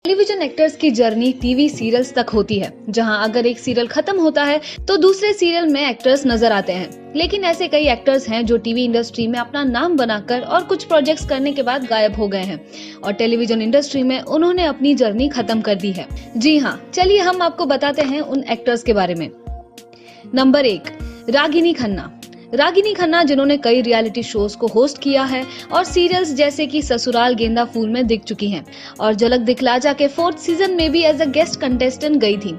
Television actors की journey TV serials तक होती है, जहां अगर एक सीरियल खत्म होता है तो दूसरे सीरियल में एक्टर्स नजर आते हैं। लेकिन ऐसे कई एक्टर्स हैं जो टीवी इंडस्ट्री में अपना नाम बनाकर और कुछ प्रोजेक्ट्स करने के बाद गायब हो गए हैं और टेलीविजन इंडस्ट्री में उन्होंने अपनी जर्नी खत्म कर दी है। जी हाँ, चलिए हम आपको बताते हैं उन एक्टर्स के बारे में। नंबर 1, रागिनी खन्ना। रागिनी खन्ना, जिन्होंने कई रियलिटी शोज को होस्ट किया है और सीरियल्स जैसे कि ससुराल गेंदा फूल में दिख चुकी हैं और झलक दिखला जा के 4th सीजन में भी एज अ गेस्ट कंटेस्टेंट गई थी।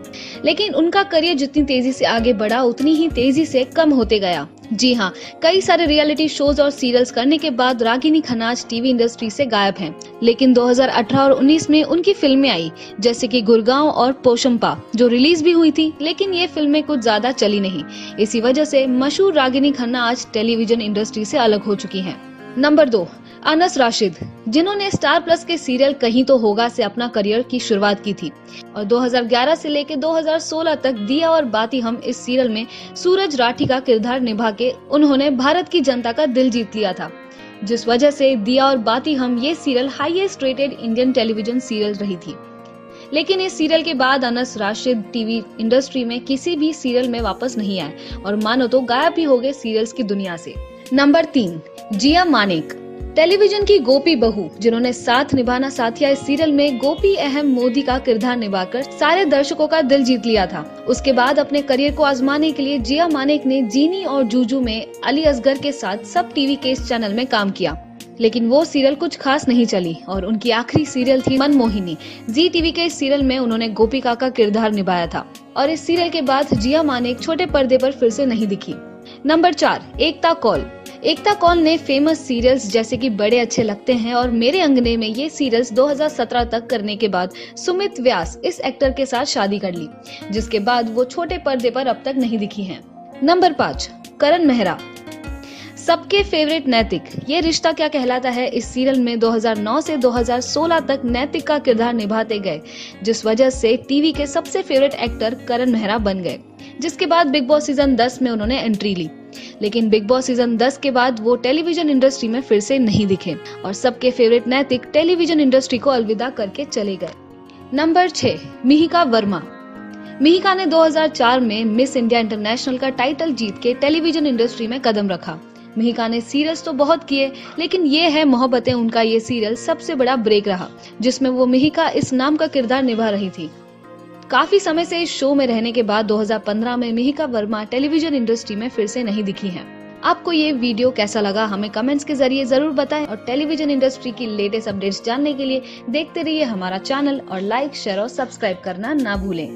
लेकिन उनका करियर जितनी तेजी से आगे बढ़ा उतनी ही तेजी से कम होते गया। जी हाँ, कई सारे रियलिटी शोज और सीरियल्स करने के बाद रागिनी खन्ना आज टीवी इंडस्ट्री से गायब हैं। लेकिन 2018 और 19 में उनकी फिल्में आई, जैसे कि गुड़गांव और पोशंपा, जो रिलीज भी हुई थी, लेकिन ये फिल्में कुछ ज्यादा चली नहीं। इसी वजह से मशहूर रागिनी खन्ना आज टेलीविजन इंडस्ट्री से अलग हो चुकी हैं। नंबर 2, अनस राशिद, जिन्होंने स्टार प्लस के सीरियल कहीं तो होगा से अपना करियर की शुरुआत की थी और 2011 से लेकर 2016 तक दिया और बाती हम इस सीरियल में सूरज राठी का किरदार निभा के उन्होंने भारत की जनता का दिल जीत लिया था, जिस वजह से दिया और बाती हम ये serial highest rated Indian television serial रही थी। लेकिन इस सीरियल के बाद अनस राशिद टीवी इंडस्ट्री में किसी भी सीरियल में वापस नहीं आए और मानो तो गायब ही हो गए सीरियल्स की दुनिया से। नंबर 3, जिया मानेक। टेलीविजन की गोपी बहू, जिन्होंने साथ निभाना साथिया इस सीरियल में गोपी अहम मोदी का किरदार निभाकर सारे दर्शकों का दिल जीत लिया था। उसके बाद अपने करियर को आजमाने के लिए जिया मानेक ने जीनी और जूजू में अली असगर के साथ सब टीवी के इस चैनल में काम किया, लेकिन वो सीरियल कुछ खास नहीं चली और उनकी आखिरी सीरियल थी मनमोहिनी। जी टीवी के इस सीरियल में उन्होंने गोपिका का किरदार निभाया था और इस सीरियल के बाद जिया मानेक छोटे पर्दे पर फिर से नहीं दिखी। नंबर 4, एकता कौल। एकता कौल ने फेमस सीरियल्स जैसे कि बड़े अच्छे लगते हैं और मेरे अंगने में ये सीरियल्स 2017 तक करने के बाद सुमित व्यास इस एक्टर के साथ शादी कर ली, जिसके बाद वो छोटे पर्दे पर अब तक नहीं दिखी हैं। नंबर 5, करण मेहरा। सबके फेवरेट नैतिक, ये रिश्ता क्या कहलाता है इस सीरियल में 2009 से 2016 तक नैतिक का किरदार निभाते गए, जिस वजह से टीवी के सबसे फेवरेट एक्टर करण मेहरा बन गए, जिसके बाद बिग बॉस सीजन 10 में उन्होंने एंट्री ली। लेकिन बिग बॉस सीजन 10 के बाद वो टेलीविजन इंडस्ट्री में फिर से नहीं दिखे और सबके फेवरेट नैतिक टेलीविजन इंडस्ट्री को अलविदा करके चले गए। नंबर 6, मिहिका वर्मा। मिहिका ने 2004 में मिस इंडिया इंटरनेशनल का टाइटल जीत के टेलीविजन इंडस्ट्री में कदम रखा। मिहिका ने सीरियल्स तो बहुत किए, लेकिन ये है मोहब्बतें, उनका ये सीरियल सबसे बड़ा ब्रेक रहा, जिसमें वो मिहिका इस नाम का किरदार निभा रही थी। काफी समय से इस शो में रहने के बाद 2015 में मिहिका वर्मा टेलीविजन इंडस्ट्री में फिर से नहीं दिखी हैं। आपको ये वीडियो कैसा लगा हमें कमेंट्स के जरिए जरूर बताएं और टेलीविजन इंडस्ट्री की लेटेस्ट अपडेट्स जानने के लिए देखते रहिए हमारा चैनल और लाइक, शेयर और सब्सक्राइब करना ना भूलें।